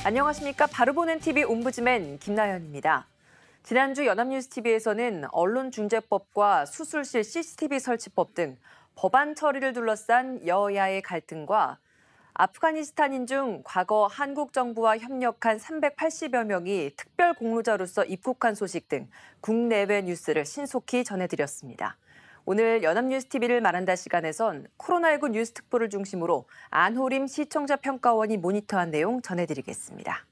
안녕하십니까. 바로보는 TV 옴부즈맨 김나연입니다. 지난주 연합뉴스TV에서는 언론중재법과 수술실 CCTV 설치법 등 법안 처리를 둘러싼 여야의 갈등과 아프가니스탄인 중 과거 한국 정부와 협력한 380여 명이 특별 공로자로서 입국한 소식 등 국내외 뉴스를 신속히 전해드렸습니다. 오늘 연합뉴스TV를 말한다 시간에선 코로나19 뉴스 특보를 중심으로 안호림 시청자 평가원이 모니터한 내용 전해드리겠습니다.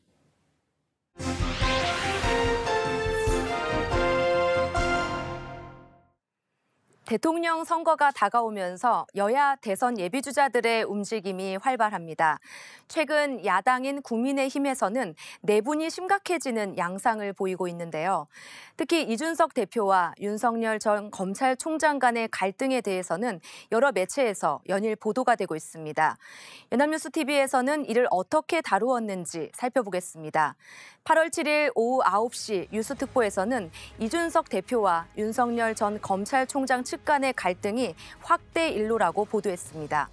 대통령 선거가 다가오면서 여야 대선 예비주자들의 움직임이 활발합니다. 최근 야당인 국민의힘에서는 내분이 심각해지는 양상을 보이고 있는데요. 특히 이준석 대표와 윤석열 전 검찰총장 간의 갈등에 대해서는 여러 매체에서 연일 보도가 되고 있습니다. 연합뉴스TV에서는 이를 어떻게 다루었는지 살펴보겠습니다. 8월 7일 오후 9시 뉴스특보에서는 이준석 대표와 윤석열 전 검찰총장 측 간의 갈등이 확대 일로라고 보도했습니다.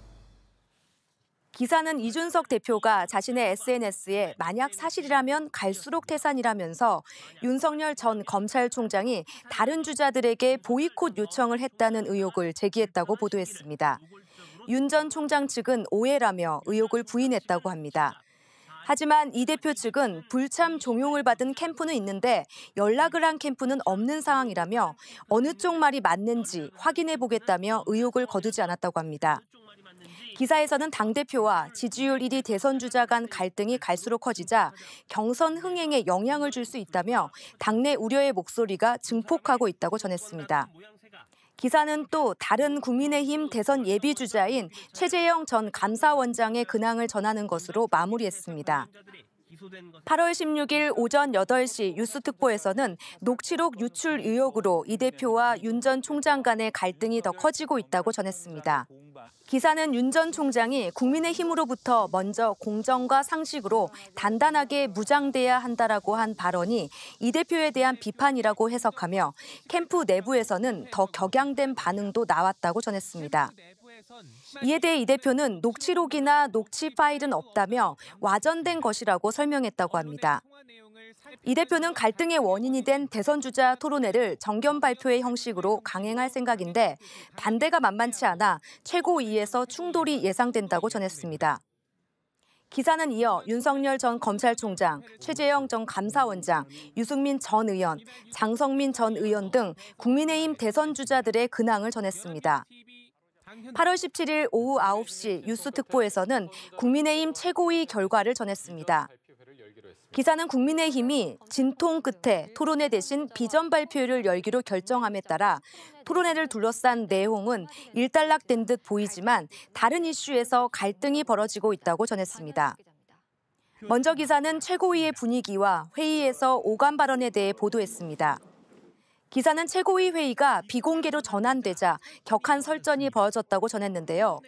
기사는 이준석 대표가 자신의 SNS에 만약 사실이라면 갈수록 태산이라면서 윤석열 전 검찰총장이 다른 주자들에게 보이콧 요청을 했다는 의혹을 제기했다고 보도했습니다. 윤 전 총장 측은 오해라며 의혹을 부인했다고 합니다. 하지만 이 대표 측은 불참 종용을 받은 캠프는 있는데 연락을 한 캠프는 없는 상황이라며 어느 쪽 말이 맞는지 확인해 보겠다며 의혹을 거두지 않았다고 합니다. 기사에서는 당대표와 지지율 1위 대선 주자 간 갈등이 갈수록 커지자 경선 흥행에 영향을 줄 수 있다며 당내 우려의 목소리가 증폭하고 있다고 전했습니다. 기사는 또 다른 국민의힘 대선 예비주자인 최재형 전 감사원장의 근황을 전하는 것으로 마무리했습니다. 8월 16일 오전 8시 뉴스특보에서는 녹취록 유출 의혹으로 이 대표와 윤 전 총장 간의 갈등이 더 커지고 있다고 전했습니다. 기사는 윤 전 총장이 국민의힘으로부터 먼저 공정과 상식으로 단단하게 무장돼야 한다라고 한 발언이 이 대표에 대한 비판이라고 해석하며 캠프 내부에서는 더 격양된 반응도 나왔다고 전했습니다. 이에 대해 이 대표는 녹취록이나 녹취 파일은 없다며 와전된 것이라고 설명했다고 합니다. 이 대표는 갈등의 원인이 된 대선 주자 토론회를 정견 발표의 형식으로 강행할 생각인데 반대가 만만치 않아 최고위에서 충돌이 예상된다고 전했습니다. 기사는 이어 윤석열 전 검찰총장, 최재형 전 감사원장, 유승민 전 의원, 장성민 전 의원 등 국민의힘 대선 주자들의 근황을 전했습니다. 8월 17일 오후 9시 뉴스특보에서는 국민의힘 최고위 결과를 전했습니다. 기사는 국민의힘이 진통 끝에 토론회 대신 비전 발표를 열기로 결정함에 따라 토론회를 둘러싼 내용은 일단락된 듯 보이지만 다른 이슈에서 갈등이 벌어지고 있다고 전했습니다. 먼저 기사는 최고위의 분위기와 회의에서 오간 발언에 대해 보도했습니다. 기사는 최고위 회의가 비공개로 전환되자 격한 설전이 벌어졌다고 전했는데요.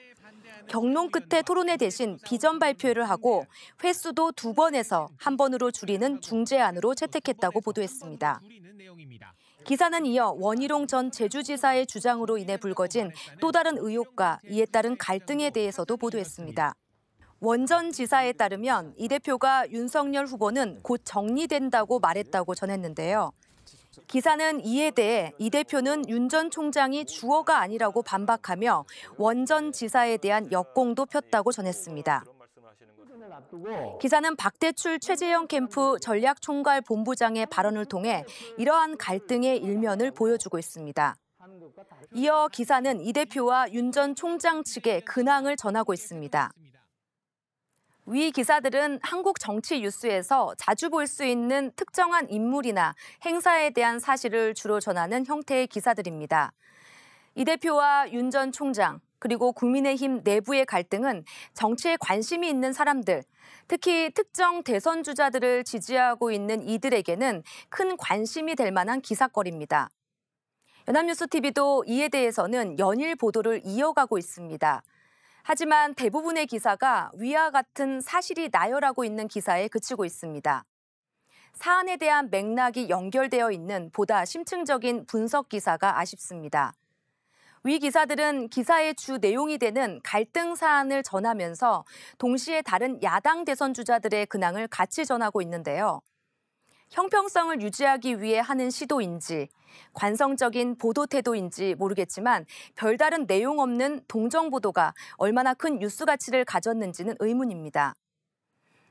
격론 끝에 토론회 대신 비전 발표를 하고 횟수도 2번에서 1번으로 줄이는 중재안으로 채택했다고 보도했습니다. 기사는 이어 원희룡 전 제주지사의 주장으로 인해 불거진 또 다른 의혹과 이에 따른 갈등에 대해서도 보도했습니다. 원 전 지사에 따르면 이 대표가 윤석열 후보는 곧 정리된다고 말했다고 전했는데요. 기사는 이에 대해 이 대표는 윤 전 총장이 주어가 아니라고 반박하며 원 전 지사에 대한 역공도 폈다고 전했습니다. 기사는 박대출 최재형 캠프 전략총괄본부장의 발언을 통해 이러한 갈등의 일면을 보여주고 있습니다. 이어 기사는 이 대표와 윤 전 총장 측의 근황을 전하고 있습니다. 위 기사들은 한국 정치 뉴스에서 자주 볼 수 있는 특정한 인물이나 행사에 대한 사실을 주로 전하는 형태의 기사들입니다. 이 대표와 윤 전 총장, 그리고 국민의힘 내부의 갈등은 정치에 관심이 있는 사람들, 특히 특정 대선 주자들을 지지하고 있는 이들에게는 큰 관심이 될 만한 기사거리입니다. 연합뉴스TV도 이에 대해서는 연일 보도를 이어가고 있습니다. 하지만 대부분의 기사가 위와 같은 사실이 나열하고 있는 기사에 그치고 있습니다. 사안에 대한 맥락이 연결되어 있는 보다 심층적인 분석 기사가 아쉽습니다. 위 기사들은 기사의 주 내용이 되는 갈등 사안을 전하면서 동시에 다른 야당 대선 주자들의 근황을 같이 전하고 있는데요. 형평성을 유지하기 위해 하는 시도인지 관성적인 보도 태도인지 모르겠지만 별다른 내용 없는 동정 보도가 얼마나 큰 뉴스 가치를 가졌는지는 의문입니다.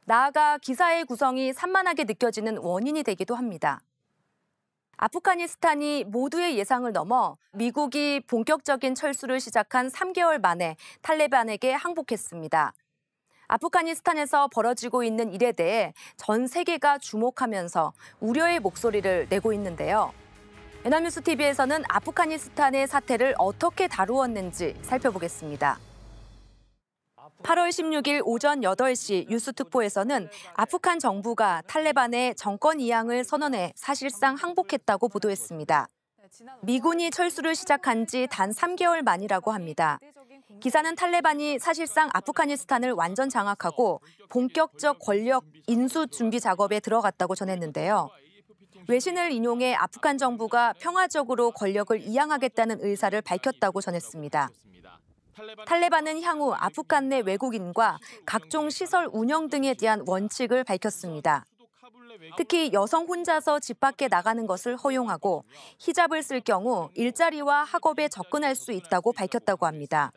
나아가 기사의 구성이 산만하게 느껴지는 원인이 되기도 합니다. 아프가니스탄이 모두의 예상을 넘어 미국이 본격적인 철수를 시작한 3개월 만에 탈레반에게 항복했습니다. 아프가니스탄에서 벌어지고 있는 일에 대해 전 세계가 주목하면서 우려의 목소리를 내고 있는데요. 연합뉴스 TV에서는 아프가니스탄의 사태를 어떻게 다루었는지 살펴보겠습니다. 8월 16일 오전 8시 뉴스특보에서는 아프간 정부가 탈레반의 정권 이양을 선언해 사실상 항복했다고 보도했습니다. 미군이 철수를 시작한 지 단 3개월 만이라고 합니다. 기사는 탈레반이 사실상 아프가니스탄을 완전 장악하고 본격적 권력 인수 준비 작업에 들어갔다고 전했는데요. 외신을 인용해 아프간 정부가 평화적으로 권력을 이양하겠다는 의사를 밝혔다고 전했습니다. 탈레반은 향후 아프간 내 외국인과 각종 시설 운영 등에 대한 원칙을 밝혔습니다. 특히 여성 혼자서 집 밖에 나가는 것을 허용하고 히잡을 쓸 경우 일자리와 학업에 접근할 수 있다고 밝혔다고 합니다.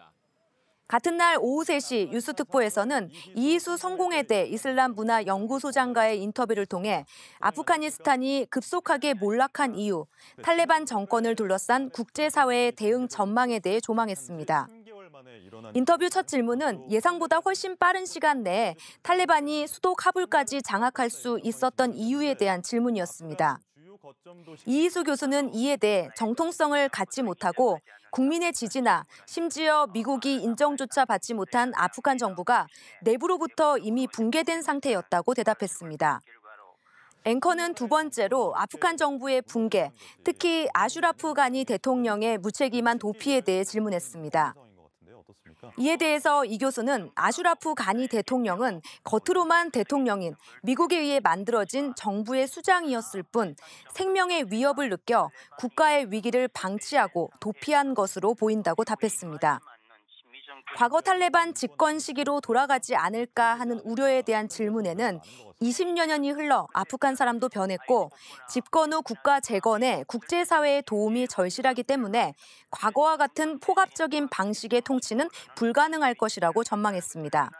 같은 날 오후 3시 뉴스특보에서는 이희수 성공회대 이슬람 문화 연구소장과의 인터뷰를 통해 아프가니스탄이 급속하게 몰락한 이후 탈레반 정권을 둘러싼 국제사회의 대응 전망에 대해 조망했습니다. 인터뷰 첫 질문은 예상보다 훨씬 빠른 시간 내에 탈레반이 수도 카불까지 장악할 수 있었던 이유에 대한 질문이었습니다. 이희수 교수는 이에 대해 정통성을 갖지 못하고 국민의 지지나 심지어 미국이 인정조차 받지 못한 아프간 정부가 내부로부터 이미 붕괴된 상태였다고 대답했습니다. 앵커는 두 번째로 아프간 정부의 붕괴, 특히 아슈라프 가니 대통령의 무책임한 도피에 대해 질문했습니다. 이에 대해서 이 교수는 아슈라프 가니 대통령은 겉으로만 대통령인 미국에 의해 만들어진 정부의 수장이었을 뿐 생명의 위협을 느껴 국가의 위기를 방치하고 도피한 것으로 보인다고 답했습니다. 과거 탈레반 집권 시기로 돌아가지 않을까 하는 우려에 대한 질문에는 20여 년이 흘러 아프간 사람도 변했고 집권 후 국가 재건에 국제사회의 도움이 절실하기 때문에 과거와 같은 폭압적인 방식의 통치는 불가능할 것이라고 전망했습니다.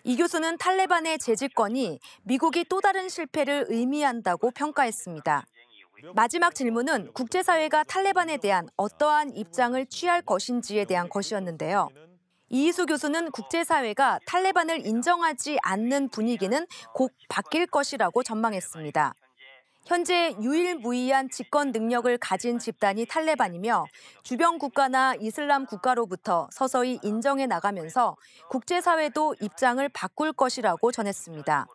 이 교수는 탈레반의 재집권이 미국이 또 다른 실패를 의미한다고 평가했습니다. 마지막 질문은 국제사회가 탈레반에 대한 어떠한 입장을 취할 것인지에 대한 것이었는데요. 이희수 교수는 국제사회가 탈레반을 인정하지 않는 분위기는 곧 바뀔 것이라고 전망했습니다. 현재 유일무이한 집권 능력을 가진 집단이 탈레반이며 주변 국가나 이슬람 국가로부터 서서히 인정해 나가면서 국제사회도 입장을 바꿀 것이라고 전했습니다.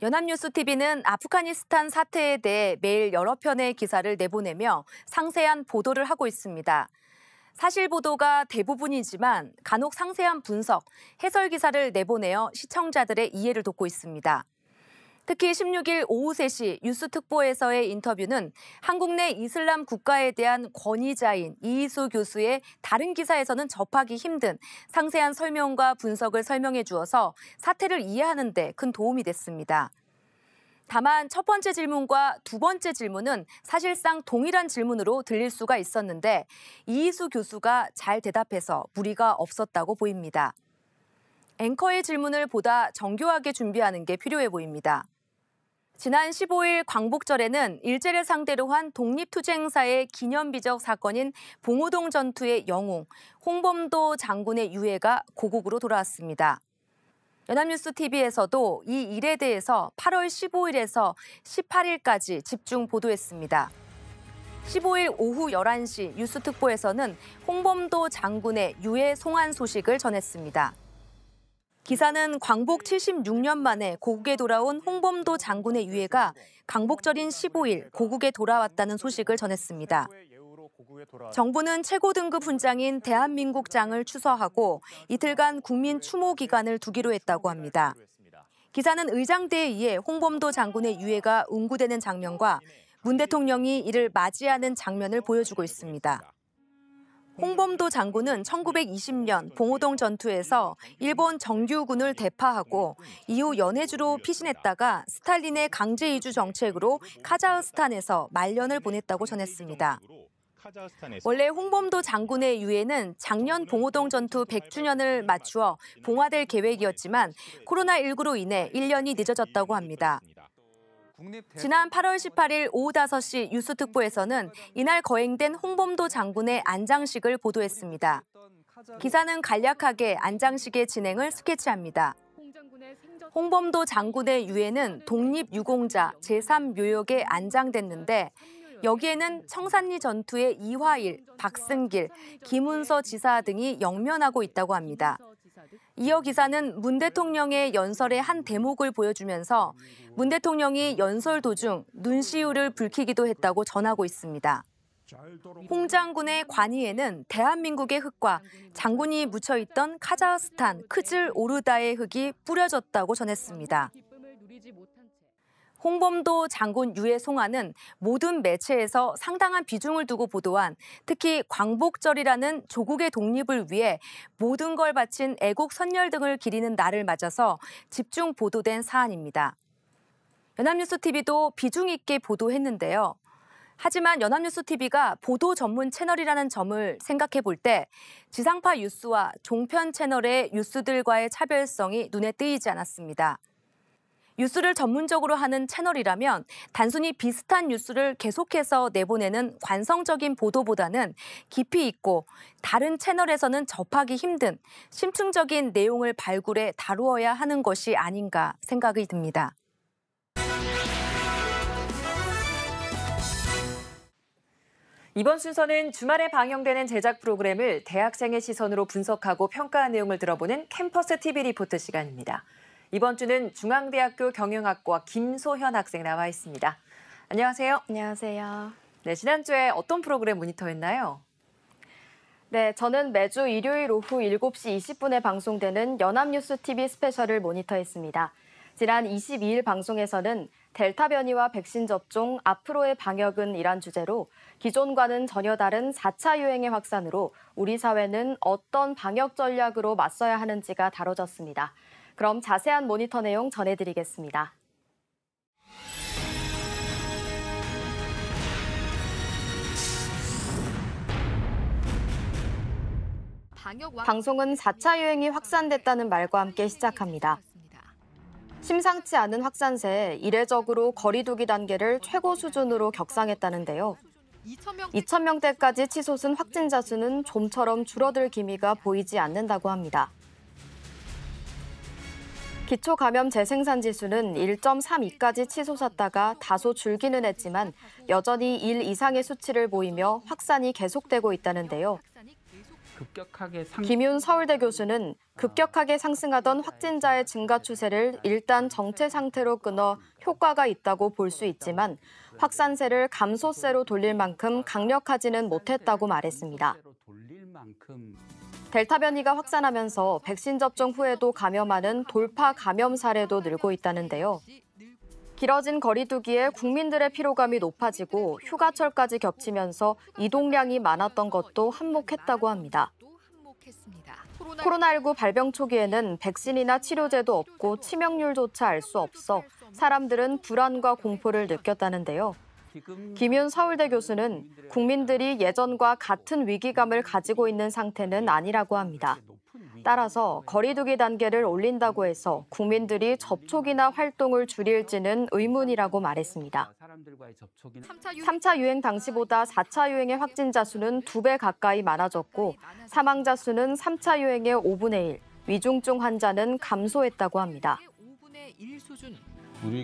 연합뉴스TV는 아프가니스탄 사태에 대해 매일 여러 편의 기사를 내보내며 상세한 보도를 하고 있습니다. 사실 보도가 대부분이지만 간혹 상세한 분석, 해설 기사를 내보내어 시청자들의 이해를 돕고 있습니다. 특히 16일 오후 3시 뉴스특보에서의 인터뷰는 한국 내 이슬람 국가에 대한 권위자인 이희수 교수의 다른 기사에서는 접하기 힘든 상세한 설명과 분석을 설명해 주어서 사태를 이해하는 데 큰 도움이 됐습니다. 다만 첫 번째 질문과 두 번째 질문은 사실상 동일한 질문으로 들릴 수가 있었는데 이희수 교수가 잘 대답해서 무리가 없었다고 보입니다. 앵커의 질문을 보다 정교하게 준비하는 게 필요해 보입니다. 지난 15일 광복절에는 일제를 상대로 한 독립투쟁사의 기념비적 사건인 봉오동 전투의 영웅 홍범도 장군의 유해가 고국으로 돌아왔습니다. 연합뉴스TV에서도 이 일에 대해서 8월 15일에서 18일까지 집중 보도했습니다. 15일 오후 11시 뉴스특보에서는 홍범도 장군의 유해 송환 소식을 전했습니다. 기사는 광복 76년 만에 고국에 돌아온 홍범도 장군의 유해가 광복절인 15일 고국에 돌아왔다는 소식을 전했습니다. 정부는 최고 등급 훈장인 대한민국장을 추서하고 이틀간 국민 추모 기간을 두기로 했다고 합니다. 기사는 의장대에 의해 홍범도 장군의 유해가 운구되는 장면과 문 대통령이 이를 맞이하는 장면을 보여주고 있습니다. 홍범도 장군은 1920년 봉오동 전투에서 일본 정규군을 대파하고 이후 연해주로 피신했다가 스탈린의 강제 이주 정책으로 카자흐스탄에서 말년을 보냈다고 전했습니다. 원래 홍범도 장군의 유해는 작년 봉오동 전투 100주년을 맞추어 봉화될 계획이었지만 코로나19로 인해 1년이 늦어졌다고 합니다. 지난 8월 18일 오후 5시 뉴스특보에서는 이날 거행된 홍범도 장군의 안장식을 보도했습니다. 기사는 간략하게 안장식의 진행을 스케치합니다. 홍범도 장군의 유해는 독립유공자 제3묘역에 안장됐는데 여기에는 청산리 전투의 이화일, 박승길, 김운서 지사 등이 영면하고 있다고 합니다. 이어 기사는 문 대통령의 연설의 한 대목을 보여주면서 문 대통령이 연설 도중 눈시울을 붉히기도 했다고 전하고 있습니다. 홍 장군의 관이에는 대한민국의 흙과 장군이 묻혀있던 카자흐스탄 크즐 오르다의 흙이 뿌려졌다고 전했습니다. 홍범도 장군 유해 송화는 모든 매체에서 상당한 비중을 두고 보도한 특히 광복절이라는 조국의 독립을 위해 모든 걸 바친 애국 선열 등을 기리는 날을 맞아서 집중 보도된 사안입니다. 연합뉴스TV도 비중 있게 보도했는데요. 하지만 연합뉴스TV가 보도 전문 채널이라는 점을 생각해 볼 때 지상파 뉴스와 종편 채널의 뉴스들과의 차별성이 눈에 띄지 않았습니다. 뉴스를 전문적으로 하는 채널이라면 단순히 비슷한 뉴스를 계속해서 내보내는 관성적인 보도보다는 깊이 있고 다른 채널에서는 접하기 힘든 심층적인 내용을 발굴해 다루어야 하는 것이 아닌가 생각이 듭니다. 이번 순서는 주말에 방영되는 제작 프로그램을 대학생의 시선으로 분석하고 평가한 내용을 들어보는 캠퍼스 TV 리포트 시간입니다. 이번 주는 중앙대학교 경영학과 김소현 학생 나와 있습니다. 안녕하세요. 안녕하세요. 네, 지난주에 어떤 프로그램 모니터했나요? 네, 저는 매주 일요일 오후 7시 20분에 방송되는 연합뉴스TV 스페셜을 모니터했습니다. 지난 22일 방송에서는 델타 변이와 백신 접종, 앞으로의 방역은 이란 주제로 기존과는 전혀 다른 4차 유행의 확산으로 우리 사회는 어떤 방역 전략으로 맞서야 하는지가 다뤄졌습니다. 그럼 자세한 모니터 내용 전해드리겠습니다. 방송은 4차 유행이 확산됐다는 말과 함께 시작합니다. 심상치 않은 확산세에 이례적으로 거리두기 단계를 최고 수준으로 격상했다는데요. 2,000명대까지 치솟은 확진자 수는 좀처럼 줄어들 기미가 보이지 않는다고 합니다. 기초 감염 재생산 지수는 1.32까지 치솟았다가 다소 줄기는 했지만 여전히 1 이상의 수치를 보이며 확산이 계속되고 있다는데요. 김윤 서울대 교수는 급격하게 상승하던 확진자의 증가 추세를 일단 정체 상태로 끊어 효과가 있다고 볼 수 있지만 확산세를 감소세로 돌릴 만큼 강력하지는 못했다고 말했습니다. 델타 변이가 확산하면서 백신 접종 후에도 감염하는 돌파 감염 사례도 늘고 있다는데요. 길어진 거리두기에 국민들의 피로감이 높아지고 휴가철까지 겹치면서 이동량이 많았던 것도 한몫했다고 합니다. 코로나19 발병 초기에는 백신이나 치료제도 없고 치명률조차 알 수 없어 사람들은 불안과 공포를 느꼈다는데요. 김윤 서울대 교수는 국민들이 예전과 같은 위기감을 가지고 있는 상태는 아니라고 합니다. 따라서 거리두기 단계를 올린다고 해서 국민들이 접촉이나 활동을 줄일지는 의문이라고 말했습니다. 3차 유행 당시보다 4차 유행의 확진자 수는 2배 가까이 많아졌고 사망자 수는 3차 유행의 5분의 1, 위중증 환자는 감소했다고 합니다.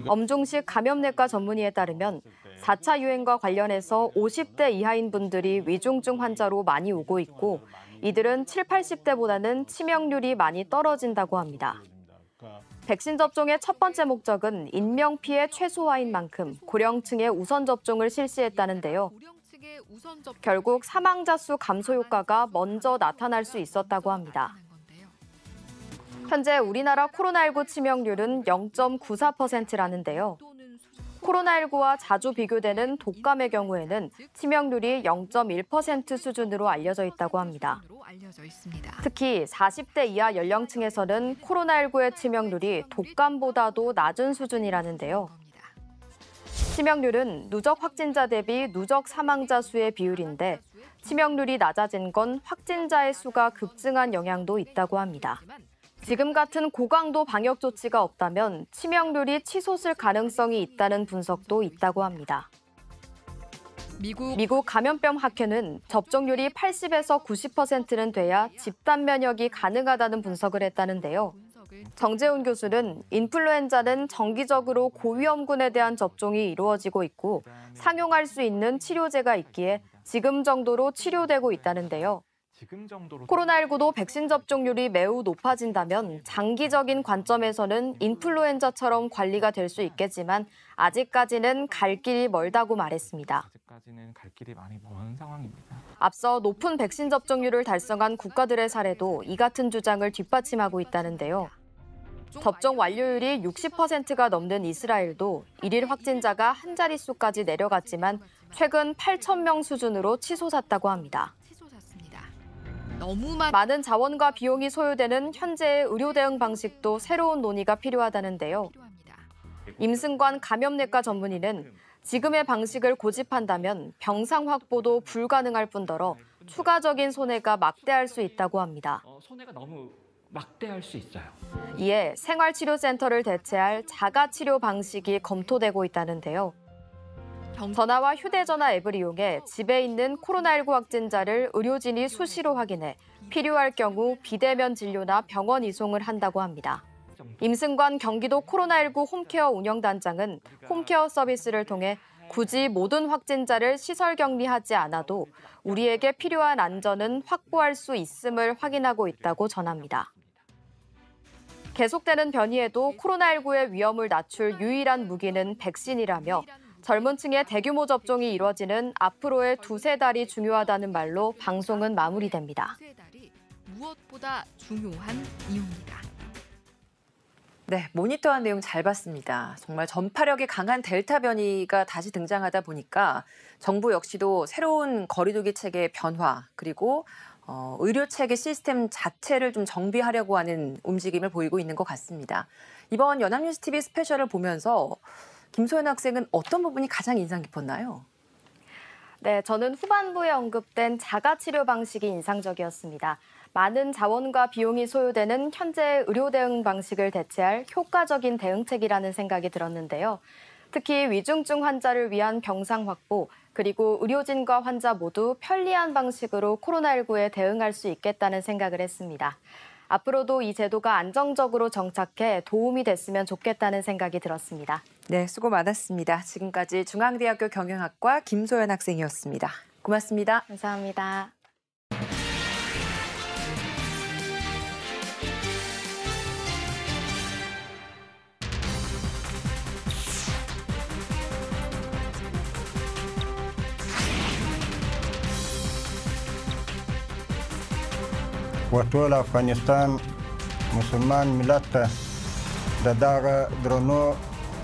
엄중식 감염내과 전문의에 따르면 4차 유행과 관련해서 50대 이하인 분들이 위중증 환자로 많이 오고 있고 이들은 7, 80대보다는 치명률이 많이 떨어진다고 합니다. 백신 접종의 첫 번째 목적은 인명피해 최소화인 만큼 고령층의 우선 접종을 실시했다는데요. 결국 사망자 수 감소 효과가 먼저 나타날 수 있었다고 합니다. 현재 우리나라 코로나19 치명률은 0.94%라는데요. 코로나19와 자주 비교되는 독감의 경우에는 치명률이 0.1% 수준으로 알려져 있다고 합니다. 특히 40대 이하 연령층에서는 코로나19의 치명률이 독감보다도 낮은 수준이라는데요. 치명률은 누적 확진자 대비 누적 사망자 수의 비율인데 치명률이 낮아진 건 확진자의 수가 급증한 영향도 있다고 합니다. 지금 같은 고강도 방역 조치가 없다면 치명률이 치솟을 가능성이 있다는 분석도 있다고 합니다. 미국 감염병 학회는 접종률이 80에서 90%는 돼야 집단 면역이 가능하다는 분석을 했다는데요. 정재훈 교수는 인플루엔자는 정기적으로 고위험군에 대한 접종이 이루어지고 있고 상용할 수 있는 치료제가 있기에 지금 정도로 치료되고 있다는데요. 코로나19도 백신 접종률이 매우 높아진다면 장기적인 관점에서는 인플루엔자처럼 관리가 될 수 있겠지만 아직까지는 갈 길이 멀다고 말했습니다. 앞서 높은 백신 접종률을 달성한 국가들의 사례도 이 같은 주장을 뒷받침하고 있다는데요. 접종 완료율이 60%가 넘는 이스라엘도 일일 확진자가 한 자릿수까지 내려갔지만 최근 8,000명 수준으로 치솟았다고 합니다. 많은 자원과 비용이 소요되는 현재의 의료 대응 방식도 새로운 논의가 필요하다는데요. 임승관 감염내과 전문의는 지금의 방식을 고집한다면 병상 확보도 불가능할 뿐더러 추가적인 손해가 막대할 수 있다고 합니다. 손해가 너무 막대할 수 있어요. 이에 생활치료센터를 대체할 자가치료 방식이 검토되고 있다는데요. 전화와 휴대전화 앱을 이용해 집에 있는 코로나19 확진자를 의료진이 수시로 확인해 필요할 경우 비대면 진료나 병원 이송을 한다고 합니다. 임승관 경기도 코로나19 홈케어 운영단장은 홈케어 서비스를 통해 굳이 모든 확진자를 시설 격리하지 않아도 우리에게 필요한 안전은 확보할 수 있음을 확인하고 있다고 전합니다. 계속되는 변이에도 코로나19의 위험을 낮출 유일한 무기는 백신이라며 젊은 층의 대규모 접종이 이루어지는 앞으로의 두세 달이 중요하다는 말로 방송은 마무리됩니다. 무엇보다 중요한 이유입니다. 네, 모니터한 내용 잘 봤습니다. 정말 전파력이 강한 델타 변이가 다시 등장하다 보니까 정부 역시도 새로운 거리두기 체계의 변화 그리고 의료 체계 시스템 자체를 좀 정비하려고 하는 움직임을 보이고 있는 것 같습니다. 이번 연합뉴스 TV 스페셜을 보면서 김소연 학생은 어떤 부분이 가장 인상 깊었나요? 네, 저는 후반부에 언급된 자가치료 방식이 인상적이었습니다. 많은 자원과 비용이 소요되는 현재의 의료 대응 방식을 대체할 효과적인 대응책이라는 생각이 들었는데요. 특히 위중증 환자를 위한 병상 확보, 그리고 의료진과 환자 모두 편리한 방식으로 코로나19에 대응할 수 있겠다는 생각을 했습니다. 앞으로도 이 제도가 안정적으로 정착해 도움이 됐으면 좋겠다는 생각이 들었습니다. 네, 수고 많았습니다. 지금까지 중앙대학교 경영학과 김소연 학생이었습니다. 고맙습니다. 감사합니다. وټول افغانستان مسلمان ملت ته د دغه درنو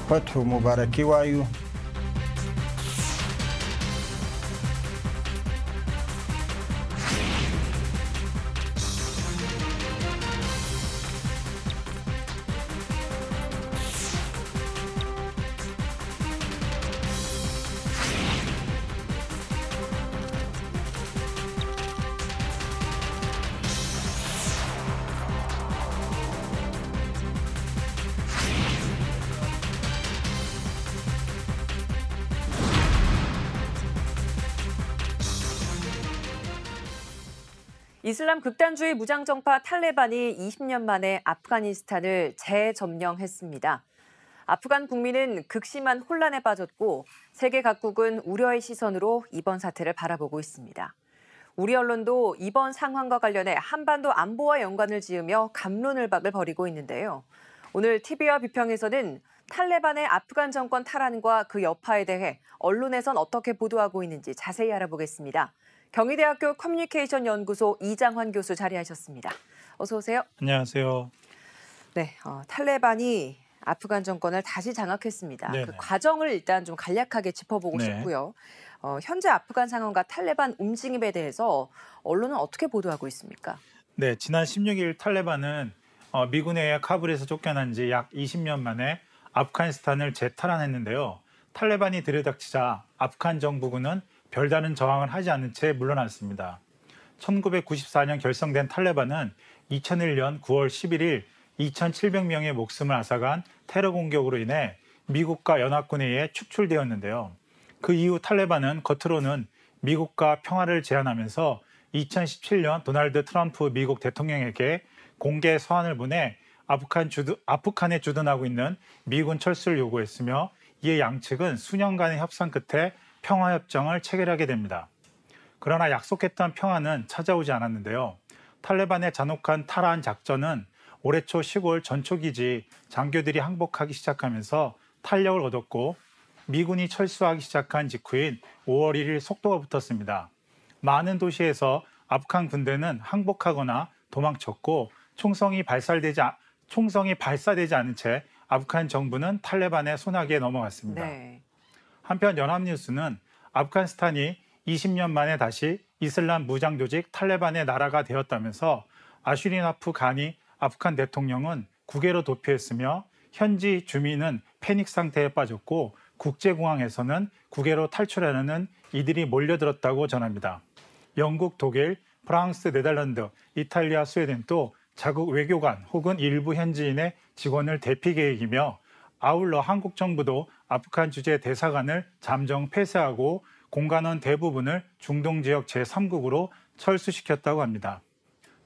فتح مبارکي وایو. 이슬람 극단주의 무장정파 탈레반이 20년 만에 아프가니스탄을 재점령했습니다. 아프간 국민은 극심한 혼란에 빠졌고 세계 각국은 우려의 시선으로 이번 사태를 바라보고 있습니다. 우리 언론도 이번 상황과 관련해 한반도 안보와 연관을 지으며 갑론을박을 벌이고 있는데요. 오늘 TV와 비평에서는 탈레반의 아프간 정권 탈환과 그 여파에 대해 언론에선 어떻게 보도하고 있는지 자세히 알아보겠습니다. 경희대학교 커뮤니케이션 연구소 이장환 교수 자리하셨습니다. 어서 오세요. 안녕하세요. 네, 탈레반이 아프간 정권을 다시 장악했습니다. 네네. 그 과정을 일단 좀 간략하게 짚어보고 네. 싶고요. 현재 아프간 상황과 탈레반 움직임에 대해서 언론은 어떻게 보도하고 있습니까? 네, 지난 16일 탈레반은 미군에 의해 카불에서 쫓겨난 지 약 20년 만에 아프가니스탄을 재탈환했는데요. 탈레반이 들이닥치자 아프간 정부군은 별다른 저항을 하지 않은 채 물러났습니다. 1994년 결성된 탈레반은 2001년 9월 11일 2,700명의 목숨을 앗아간 테러 공격으로 인해 미국과 연합군에 의해 축출되었는데요. 그 이후 탈레반은 겉으로는 미국과 평화를 제안하면서 2017년 도널드 트럼프 미국 대통령에게 공개 서한을 보내 아프간에 주둔하고 있는 미군 철수를 요구했으며 이에 양측은 수년간의 협상 끝에 평화협정을 체결하게 됩니다. 그러나 약속했던 평화는 찾아오지 않았는데요. 탈레반의 잔혹한 탈환 작전은 올해 초 시골 전초기지 장교들이 항복하기 시작하면서 탄력을 얻었고 미군이 철수하기 시작한 직후인 5월 1일 속도가 붙었습니다. 많은 도시에서 아프간 군대는 항복하거나 도망쳤고 총성이 발사되지 않은 채 아프간 정부는 탈레반의 손아귀에 넘어갔습니다. 네. 한편 연합뉴스는 아프가니스탄이 20년 만에 다시 이슬람 무장 조직 탈레반의 나라가 되었다면서 아슈리나프 가니 아프간 대통령은 국외로 도피했으며 현지 주민은 패닉 상태에 빠졌고 국제공항에서는 국외로 탈출하려는 이들이 몰려들었다고 전합니다. 영국, 독일, 프랑스, 네덜란드, 이탈리아, 스웨덴도 자국 외교관 혹은 일부 현지인의 직원을 대피 계획이며 아울러 한국 정부도 아프간 주재 대사관을 잠정 폐쇄하고 공관원 대부분을 중동 지역 제3국으로 철수시켰다고 합니다.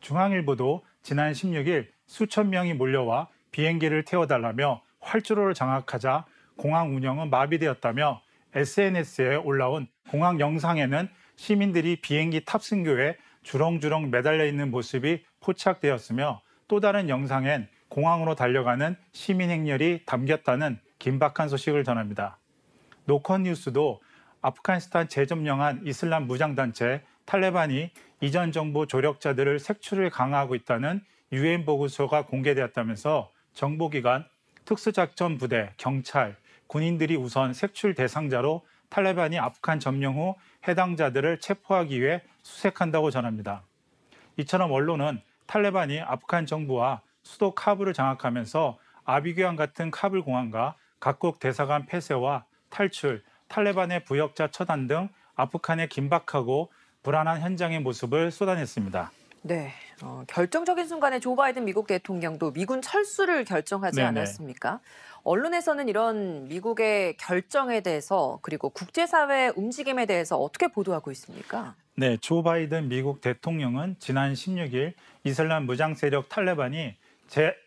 중앙일보도 지난 16일 수천 명이 몰려와 비행기를 태워달라며 활주로를 장악하자 공항 운영은 마비되었다며 SNS에 올라온 공항 영상에는 시민들이 비행기 탑승교에 주렁주렁 매달려 있는 모습이 포착되었으며 또 다른 영상엔 공항으로 달려가는 시민 행렬이 담겼다는 긴박한 소식을 전합니다. 노컷뉴스도 아프가니스탄 재점령한 이슬람 무장단체 탈레반이 이전 정부 조력자들을 색출을 강화하고 있다는 UN 보고서가 공개되었다면서 정보기관, 특수작전부대, 경찰, 군인들이 우선 색출 대상자로 탈레반이 아프간 점령 후 해당자들을 체포하기 위해 수색한다고 전합니다. 이처럼 언론은 탈레반이 아프간 정부와 수도 카불을 장악하면서 아비규환 같은 카불 공항과 각국 대사관 폐쇄와 탈출, 탈레반의 부역자 처단 등 아프간의 긴박하고 불안한 현장의 모습을 쏟아냈습니다. 네, 결정적인 순간에 조 바이든 미국 대통령도 미군 철수를 결정하지 네네. 않았습니까? 언론에서는 이런 미국의 결정에 대해서 그리고 국제사회 움직임에 대해서 어떻게 보도하고 있습니까? 네, 조 바이든 미국 대통령은 지난 16일 이슬람 무장 세력 탈레반이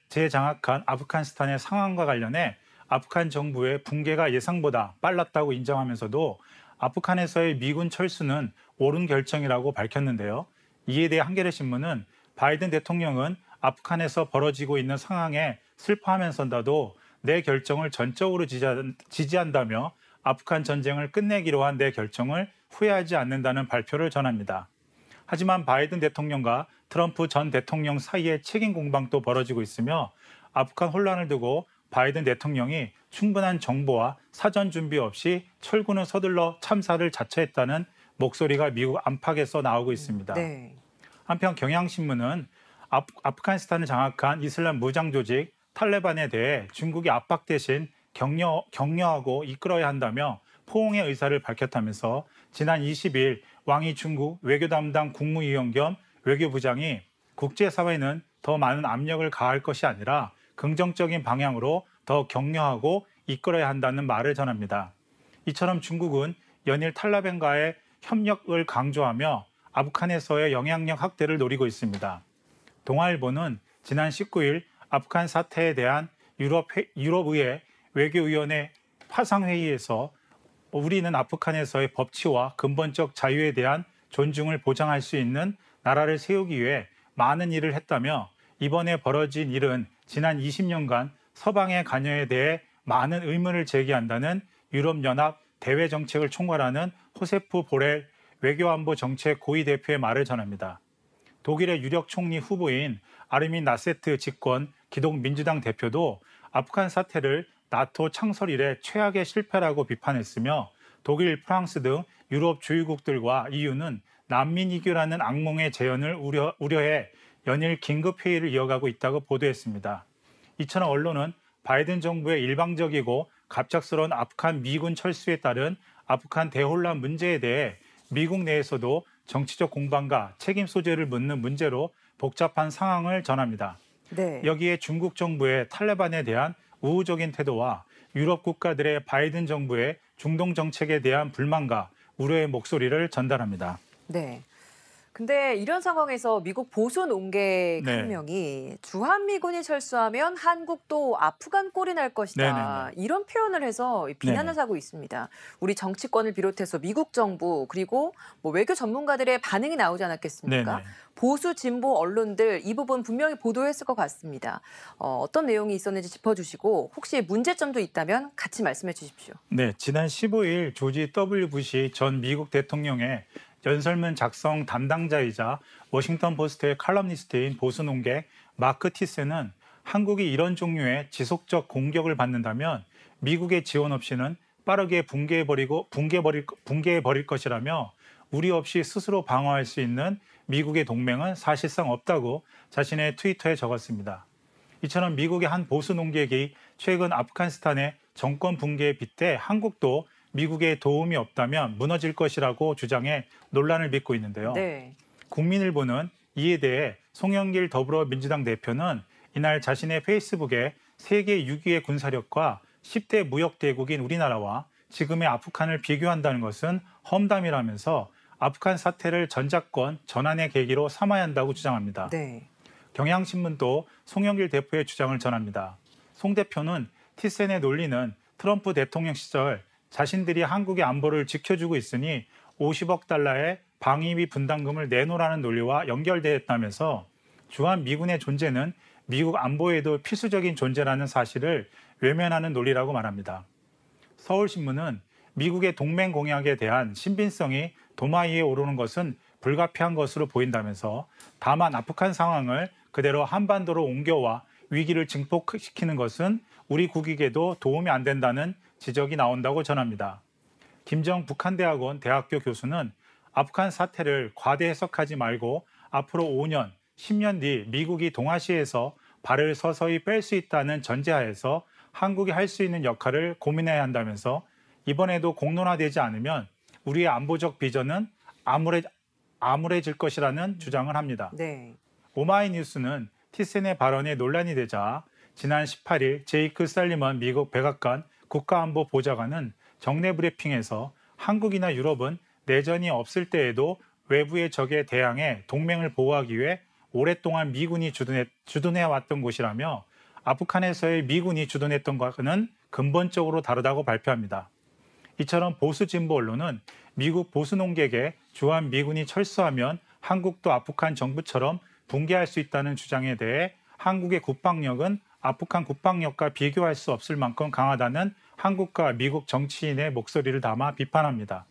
재장악한 아프가니스탄의 상황과 관련해 아프간 정부의 붕괴가 예상보다 빨랐다고 인정하면서도 아프간에서의 미군 철수는 옳은 결정이라고 밝혔는데요. 이에 대해 한겨레신문은 바이든 대통령은 아프간에서 벌어지고 있는 상황에 슬퍼하면서도 내 결정을 전적으로 지지한다며 아프간 전쟁을 끝내기로 한 내 결정을 후회하지 않는다는 발표를 전합니다. 하지만 바이든 대통령과 트럼프 전 대통령 사이에 책임 공방도 벌어지고 있으며 아프간 혼란을 두고 바이든 대통령이 충분한 정보와 사전 준비 없이 철군을 서둘러 참사를 자처했다는 목소리가 미국 안팎에서 나오고 있습니다. 네. 한편 경향신문은 아프가니스탄을 장악한 이슬람 무장 조직 탈레반에 대해 중국이 압박 대신 격려하고 이끌어야 한다며 포옹의 의사를 밝혔다면서 지난 20일 왕이 중국 외교 담당 국무위원 겸 외교부장이 국제사회는 더 많은 압력을 가할 것이 아니라 긍정적인 방향으로 더 격려하고 이끌어야 한다는 말을 전합니다. 이처럼 중국은 연일 탈레반과의 협력을 강조하며 아프간에서의 영향력 확대를 노리고 있습니다. 동아일보는 지난 19일 아프간 사태에 대한 유럽의회 외교위원회 화상회의에서 우리는 아프간에서의 법치와 근본적 자유에 대한 존중을 보장할 수 있는 나라를 세우기 위해 많은 일을 했다며 이번에 벌어진 일은 지난 20년간 서방의 관여에 대해 많은 의문을 제기한다는 유럽연합 대외정책을 총괄하는 호세프 보렐 외교안보 정책 고위 대표의 말을 전합니다. 독일의 유력 총리 후보인 아르민 라세트 집권 기독민주당 대표도 아프간 사태를 나토 창설 이래 최악의 실패라고 비판했으며 독일, 프랑스 등 유럽 주요국들과 EU는 난민 이규라는 악몽의 재현을 우려해 연일 긴급회의를 이어가고 있다고 보도했습니다. 이처럼 언론은 바이든 정부의 일방적이고 갑작스러운 아프간 미군 철수에 따른 아프간 대혼란 문제에 대해 미국 내에서도 정치적 공방과 책임 소재를 묻는 문제로 복잡한 상황을 전합니다. 네. 여기에 중국 정부의 탈레반에 대한 우호적인 태도와 유럽 국가들의 바이든 정부의 중동 정책에 대한 불만과 우려의 목소리를 전달합니다. 네. 근데 이런 상황에서 미국 보수 논객 네. 한 명이 주한미군이 철수하면 한국도 아프간 꼴이 날 것이다. 네네네. 이런 표현을 해서 비난을 네네. 하고 있습니다. 우리 정치권을 비롯해서 미국 정부 그리고 뭐 외교 전문가들의 반응이 나오지 않았겠습니까? 네네. 보수 진보 언론들 이 부분 분명히 보도했을 것 같습니다. 어떤 내용이 있었는지 짚어주시고 혹시 문제점도 있다면 같이 말씀해 주십시오. 네, 지난 15일 조지 W. 부시 전 미국 대통령의 연설문 작성 담당자이자 워싱턴 포스트의 칼럼니스트인 보수 논객 마크 티스는 한국이 이런 종류의 지속적 공격을 받는다면 미국의 지원 없이는 빠르게 붕괴해버릴 것이라며 우리 없이 스스로 방어할 수 있는 미국의 동맹은 사실상 없다고 자신의 트위터에 적었습니다. 이처럼 미국의 한 보수 논객이 최근 아프가니스탄의 정권 붕괴에 빗대 한국도 미국의 도움이 없다면 무너질 것이라고 주장해 논란을 빚고 있는데요. 네. 국민일보는 이에 대해 송영길 더불어민주당 대표는 이날 자신의 페이스북에 세계 6위의 군사력과 10대 무역 대국인 우리나라와 지금의 아프간을 비교한다는 것은 험담이라면서 아프간 사태를 전작권 전환의 계기로 삼아야 한다고 주장합니다. 네. 경향신문도 송영길 대표의 주장을 전합니다. 송 대표는 티센의 논리는 트럼프 대통령 시절 자신들이 한국의 안보를 지켜주고 있으니 50억 달러의 방위비 분담금을 내놓으라는 논리와 연결되었다면서 주한 미군의 존재는 미국 안보에도 필수적인 존재라는 사실을 외면하는 논리라고 말합니다. 서울신문은 미국의 동맹 공약에 대한 신빙성이 도마 위에 오르는 것은 불가피한 것으로 보인다면서 다만 아프간 상황을 그대로 한반도로 옮겨와 위기를 증폭시키는 것은 우리 국익에도 도움이 안 된다는 지적이 나온다고 전합니다. 김정 북한대학원 대학교 교수는 아프간 사태를 과대 해석하지 말고 앞으로 5년, 10년 뒤 미국이 동아시아에서 발을 서서히 뺄 수 있다는 전제하에서 한국이 할 수 있는 역할을 고민해야 한다면서 이번에도 공론화되지 않으면 우리의 안보적 비전은 암울해질 것이라는 주장을 합니다. 네. 오마이뉴스는 티센의 발언에 논란이 되자 지난 18일 제이크 살리먼 미국 백악관 국가안보보좌관은 정례 브리핑에서 한국이나 유럽은 내전이 없을 때에도 외부의 적에 대항해 동맹을 보호하기 위해 오랫동안 미군이 주둔해왔던 곳이라며 아프간에서의 미군이 주둔했던 것과는 근본적으로 다르다고 발표합니다. 이처럼 보수 진보 언론은 미국 보수 논객의 주한 미군이 철수하면 한국도 아프간 정부처럼 붕괴할 수 있다는 주장에 대해 한국의 국방력은 아프간 국방력과 비교할 수 없을 만큼 강하다는 한국과 미국 정치인의 목소리를 담아 비판합니다.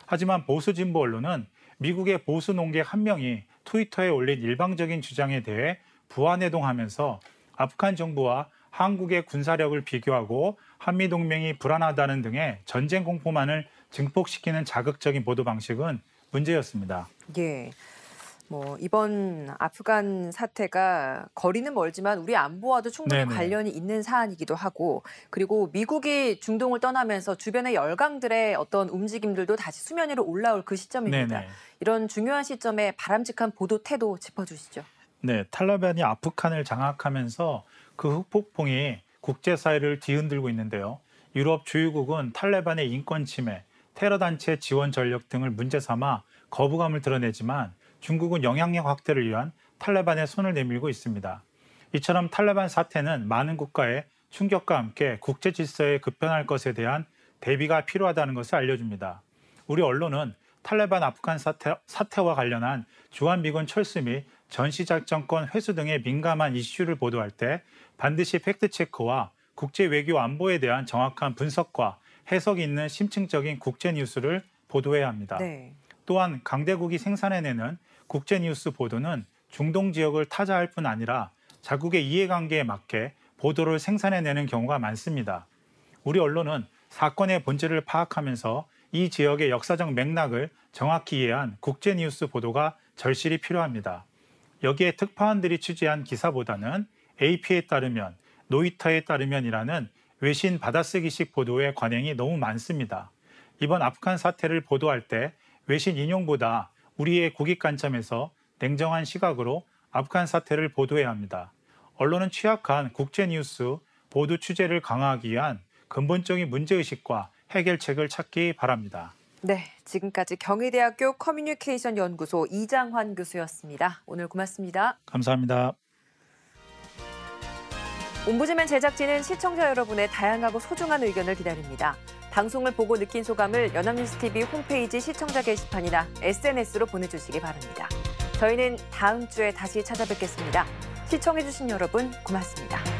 하지만 보수 진보 언론은 미국의 보수 논객 한 명이 트위터에 올린 일방적인 주장에 대해 부안해동하면서 아프간 정부와 한국의 군사력을 비교하고 한미동맹이 불안하다는 등의 전쟁 공포만을 증폭시키는 자극적인 보도 방식은 문제였습니다. 예. 이번 아프간 사태가 거리는 멀지만 우리 안보와도 충분히 네네. 관련이 있는 사안이기도 하고 그리고 미국이 중동을 떠나면서 주변의 열강들의 어떤 움직임들도 다시 수면 위로 올라올 그 시점입니다. 네네. 이런 중요한 시점에 바람직한 보도 태도 짚어주시죠. 네, 탈레반이 아프간을 장악하면서 그 흑폭풍이 국제사회를 뒤흔들고 있는데요. 유럽 주요국은 탈레반의 인권 침해, 테러 단체 지원 전력 등을 문제 삼아 거부감을 드러내지만 중국은 영향력 확대를 위한 탈레반의 손을 내밀고 있습니다. 이처럼 탈레반 사태는 많은 국가의 충격과 함께 국제 질서에 급변할 것에 대한 대비가 필요하다는 것을 알려줍니다. 우리 언론은 탈레반 아프간 사태와 관련한 주한미군 철수 및 전시작전권 회수 등의 민감한 이슈를 보도할 때 반드시 팩트체크와 국제 외교 안보에 대한 정확한 분석과 해석이 있는 심층적인 국제 뉴스를 보도해야 합니다. 네. 또한 강대국이 생산해내는 국제 뉴스 보도는 중동 지역을 타자할 뿐 아니라 자국의 이해관계에 맞게 보도를 생산해내는 경우가 많습니다. 우리 언론은 사건의 본질을 파악하면서 이 지역의 역사적 맥락을 정확히 이해한 국제뉴스 보도가 절실히 필요합니다. 여기에 특파원들이 취재한 기사보다는 AP에 따르면, 노이터에 따르면이라는 외신 받아쓰기식 보도의 관행이 너무 많습니다. 이번 아프간 사태를 보도할 때 외신 인용보다 우리의 국익 관점에서 냉정한 시각으로 아프간 사태를 보도해야 합니다. 언론은 취약한 국제뉴스 보도 취재를 강화하기 위한 근본적인 문제의식과 해결책을 찾기 바랍니다. 네, 지금까지 경희대학교 커뮤니케이션 연구소 이장환 교수였습니다. 오늘 고맙습니다. 감사합니다. 옴부즈맨 제작진은 시청자 여러분의 다양하고 소중한 의견을 기다립니다. 방송을 보고 느낀 소감을 연합뉴스TV 홈페이지 시청자 게시판이나 SNS로 보내주시기 바랍니다. 저희는 다음 주에 다시 찾아뵙겠습니다. 시청해주신 여러분 고맙습니다.